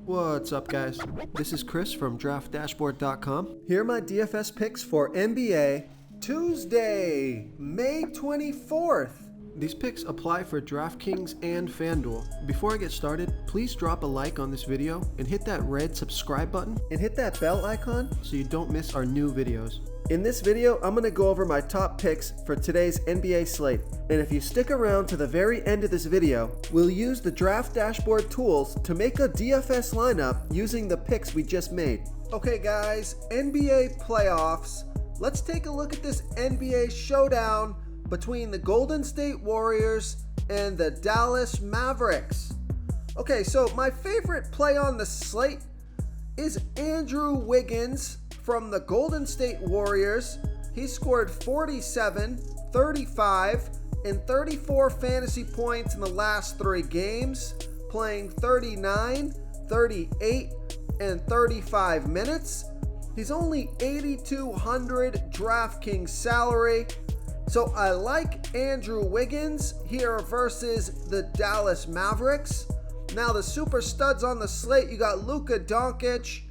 What's up, guys? This is Chris from DraftDashboard.com. Here are my DFS picks for NBA Tuesday, May 24th. These picks apply for DraftKings and FanDuel. Before I get started, please drop a like on this video and hit that red subscribe button and hit that bell icon so you don't miss our new videos. In this video, I'm going to go over my top picks for today's NBA slate. And if you stick around to the very end of this video, we'll use the Draft Dashboard tools to make a DFS lineup using the picks we just made. Okay guys, NBA playoffs. Let's take a look at this NBA showdown between the Golden State Warriors and the Dallas Mavericks. Okay, so my favorite play on the slate is Andrew Wiggins from the Golden State Warriors. He scored 47, 35, and 34 fantasy points in the last 3 games, playing 39, 38, and 35 minutes. He's only 8,200 DraftKings salary. So I like Andrew Wiggins here versus the Dallas Mavericks. Now the super studs on the slate, you got Luka Doncic,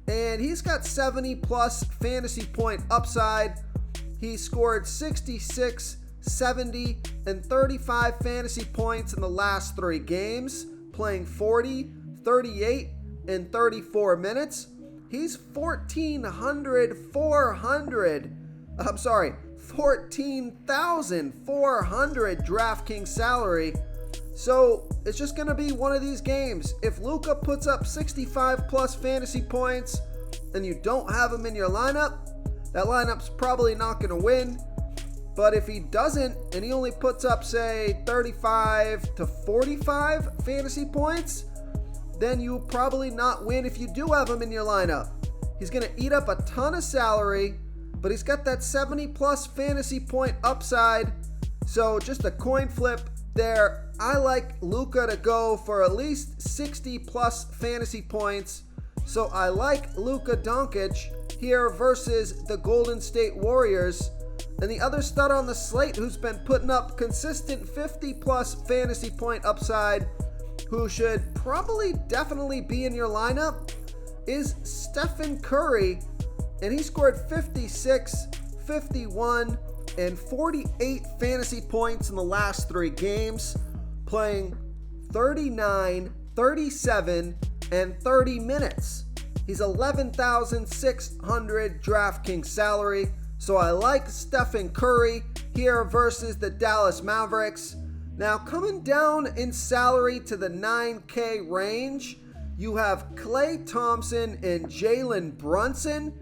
and he's got 70 plus fantasy point upside. He scored 66, 70, and 35 fantasy points in the last 3 games, playing 40, 38, and 34 minutes. He's 14,400 DraftKings salary. So it's just going to be one of these games. If Luka puts up 65 plus fantasy points and you don't have him in your lineup, that lineup's probably not going to win. But if he doesn't and he only puts up, say, 35 to 45 fantasy points, then you'll probably not win if you do have him in your lineup. He's going to eat up a ton of salary, but he's got that 70 plus fantasy point upside. So just a coin flip there. I like Luka to go for at least 60 plus fantasy points. So I like Luka Doncic here versus the Golden State Warriors. And the other stud on the slate who's been putting up consistent 50 plus fantasy point upside, who should probably definitely be in your lineup, is Stephen Curry. And he scored 56, 51, and 48 fantasy points in the last 3 games, playing 39, 37, and 30 minutes. He's 11,600 DraftKings salary. So I like Stephen Curry here versus the Dallas Mavericks. Now coming down in salary to the 9K range, you have Klay Thompson and Jalen Brunson.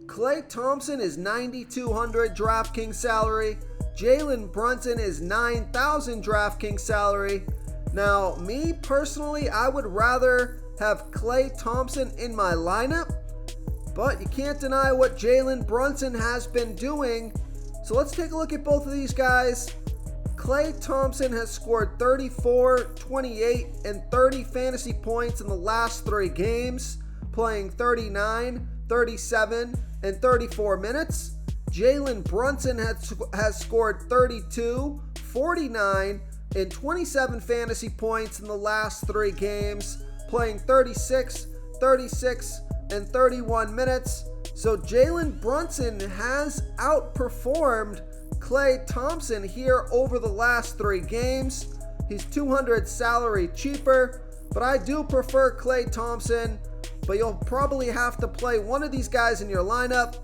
Klay Thompson is 9,200 DraftKings salary. Jalen Brunson is 9,000 DraftKings salary. Now, me personally, I would rather have Klay Thompson in my lineup, but you can't deny what Jalen Brunson has been doing. So let's take a look at both of these guys. Klay Thompson has scored 34, 28, and 30 fantasy points in the last 3 games, playing 39, 37, and 34 minutes. Jalen Brunson has scored 32, 49, and 27 fantasy points in the last 3 games, playing 36, 36, and 31 minutes. So Jalen Brunson has outperformed Klay Thompson here over the last 3 games. He's 200 salary cheaper, but I do prefer Klay Thompson. But you'll probably have to play one of these guys in your lineup.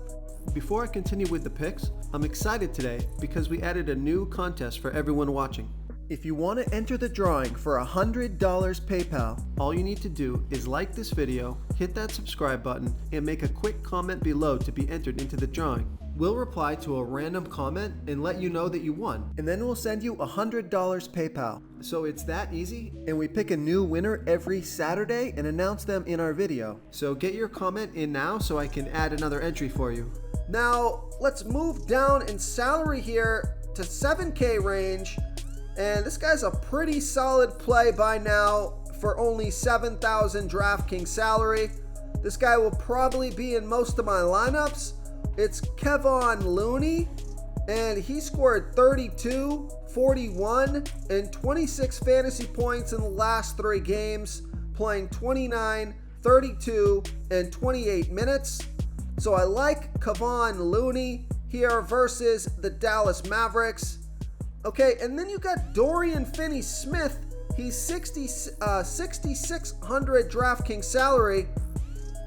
Before I continue with the picks, I'm excited today because we added a new contest for everyone watching. If you want to enter the drawing for $100 PayPal, all you need to do is like this video, hit that subscribe button, and make a quick comment below to be entered into the drawing. We'll reply to a random comment and let you know that you won, and then we'll send you $100 PayPal. So it's that easy, and we pick a new winner every Saturday and announce them in our video. So get your comment in now so I can add another entry for you. Now, let's move down in salary here to 7K range, and this guy's a pretty solid play by now for only 7,000 DraftKings salary. This guy will probably be in most of my lineups. It's Kavon Looney, and he scored 32, 41, and 26 fantasy points in the last 3 games, playing 29, 32, and 28 minutes. So I like Kavon Looney here versus the Dallas Mavericks. Okay, and then you got Dorian Finney-Smith. He's 6,600 DraftKings salary.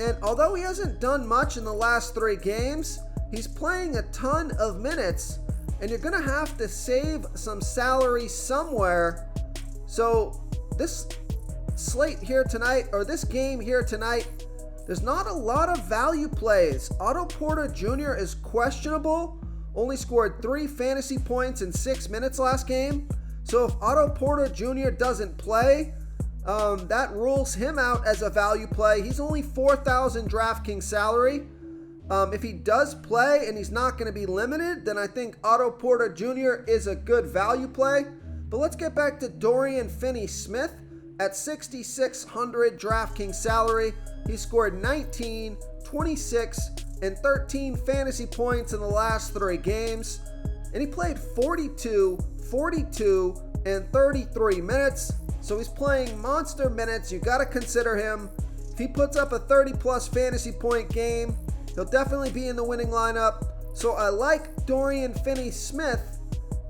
And although he hasn't done much in the last 3 games, he's playing a ton of minutes. And you're going to have to save some salary somewhere. So this slate here tonight, or this game here tonight, there's not a lot of value plays. Otto Porter Jr. is questionable. Only scored 3 fantasy points in 6 minutes last game. So if Otto Porter Jr. doesn't play, that rules him out as a value play. He's only 4,000 DraftKings salary. If he does play and he's not going to be limited, then I think Otto Porter Jr. is a good value play. But let's get back to Dorian Finney-Smith at 6,600 DraftKings salary. He scored 19, 26, and 13 fantasy points in the last 3 games. And he played 42, 42, and 33 minutes. So he's playing monster minutes. You got to consider him. If he puts up a 30-plus fantasy point game, he'll definitely be in the winning lineup. So I like Dorian Finney-Smith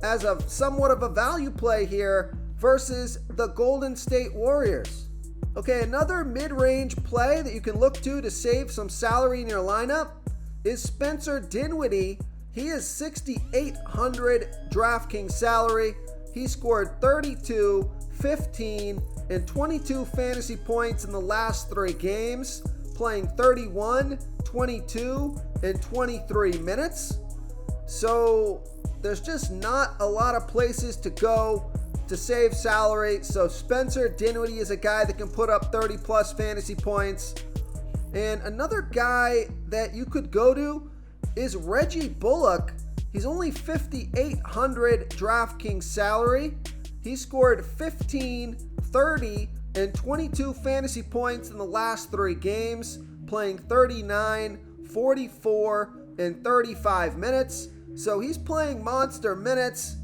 as a somewhat of a value play here versus the Golden State Warriors. Okay, another mid-range play that you can look to save some salary in your lineup is Spencer Dinwiddie. He is 6,800 DraftKings salary. He scored 32, 15, and 22 fantasy points in the last 3 games, playing 31, 22, and 23 minutes. So there's just not a lot of places to go to save salary. So Spencer Dinwiddie is a guy that can put up 30 plus fantasy points. And another guy that you could go to is Reggie Bullock. He's only 5,800 DraftKings salary. He scored 15, 30, and 22 fantasy points in the last 3 games, playing 39, 44, and 35 minutes. So he's playing monster minutes.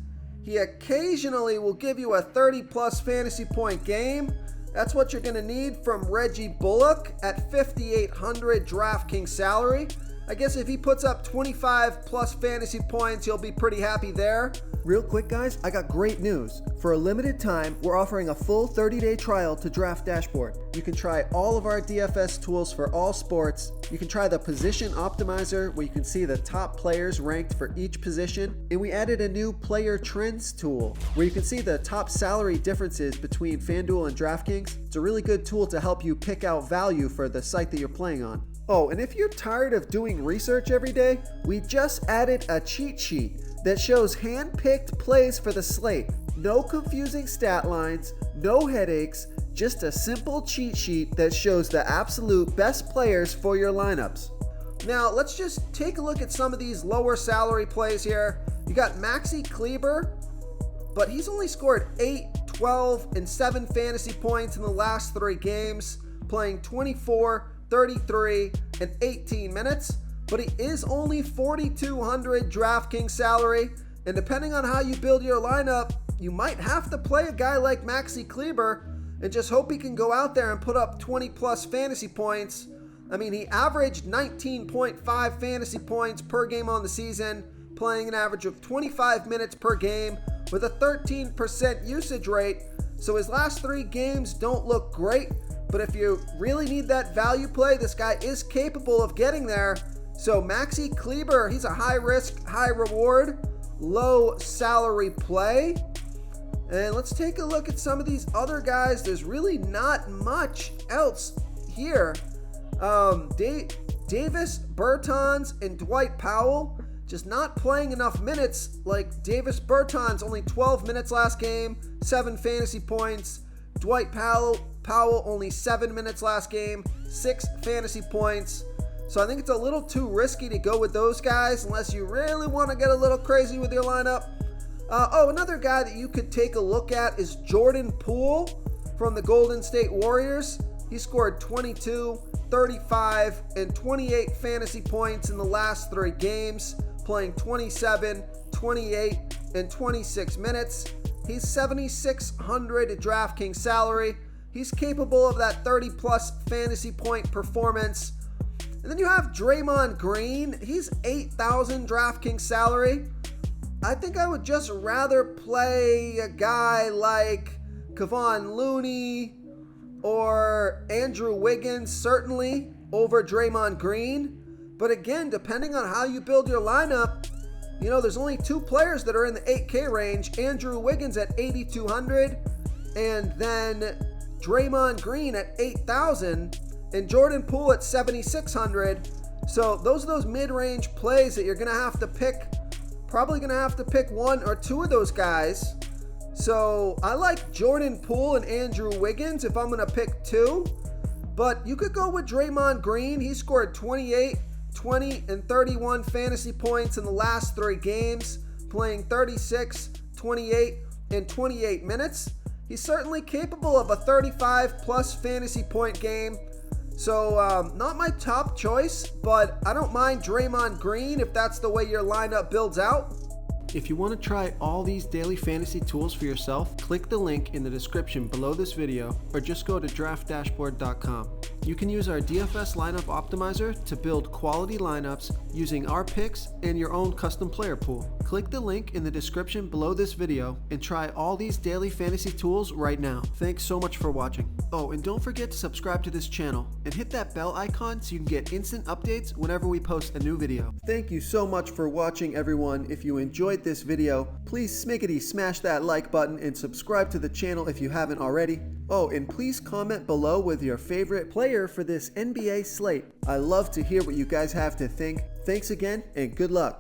He occasionally will give you a 30-plus fantasy point game. That's what you're going to need from Reggie Bullock at 5,800 DraftKings salary. I guess if he puts up 25-plus fantasy points, you'll be pretty happy there. Real quick, guys, I got great news. For a limited time, we're offering a full 30-day trial to Draft Dashboard. You can try all of our DFS tools for all sports. You can try the Position Optimizer, where you can see the top players ranked for each position. And we added a new Player Trends tool, where you can see the top salary differences between FanDuel and DraftKings. It's a really good tool to help you pick out value for the site that you're playing on. Oh, and if you're tired of doing research every day, we just added a cheat sheet that shows hand-picked plays for the slate. No confusing stat lines, no headaches, just a simple cheat sheet that shows the absolute best players for your lineups. Now, let's just take a look at some of these lower salary plays here. You got Maxi Kleber, but he's only scored 8, 12, and 7 fantasy points in the last 3 games, playing 24, 33, and 18 minutes. But he is only 4,200 DraftKings salary, and depending on how you build your lineup, you might have to play a guy like Maxi Kleber and just hope he can go out there and put up 20 plus fantasy points. I mean, he averaged 19.5 fantasy points per game on the season, playing an average of 25 minutes per game with a 13% usage rate. So his last 3 games don't look great, but if you really need that value play, this guy is capable of getting there. So Maxi Kleber, he's a high risk, high reward, low salary play. And let's take a look at some of these other guys. There's really not much else here. Davis Bertans and Dwight Powell just not playing enough minutes. Like Davis Bertans, only 12 minutes last game, 7 fantasy points. Dwight Powell only 7 minutes last game, 6 fantasy points. So I think it's a little too risky to go with those guys unless you really want to get a little crazy with your lineup. Another guy that you could take a look at is Jordan Poole from the Golden State Warriors. He scored 22, 35, and 28 fantasy points in the last 3 games, playing 27, 28, and 26 minutes. He's 7,600 DraftKings salary. He's capable of that 30 plus fantasy point performance. And then you have Draymond Green. He's 8,000 DraftKings salary. I think I would just rather play a guy like Kavon Looney or Andrew Wiggins, certainly, over Draymond Green. But again, depending on how you build your lineup, you know, there's only two players that are in the 8K range. Andrew Wiggins at 8,200, and then Draymond Green at 8,000, and Jordan Poole at 7,600. So those are those mid-range plays that you're going to have to pick. Probably going to have to pick one or two of those guys. So I like Jordan Poole and Andrew Wiggins if I'm going to pick two. But you could go with Draymond Green. He scored 28, 20, and 31 fantasy points in the last 3 games, playing 36, 28, and 28 minutes. He's certainly capable of a 35 plus fantasy point game. So not my top choice, but I don't mind Draymond Green if that's the way your lineup builds out. If you want to try all these daily fantasy tools for yourself, click the link in the description below this video or just go to draftdashboard.com. You can use our DFS lineup optimizer to build quality lineups using our picks and your own custom player pool. Click the link in the description below this video and try all these daily fantasy tools right now. Thanks so much for watching. Oh, and don't forget to subscribe to this channel and hit that bell icon so you can get instant updates whenever we post a new video. Thank you so much for watching, everyone. If you enjoyed this video, please smiggity smash that like button and subscribe to the channel if you haven't already. Oh, and please comment below with your favorite player for this NBA slate. I love to hear what you guys have to think. Thanks again, and good luck.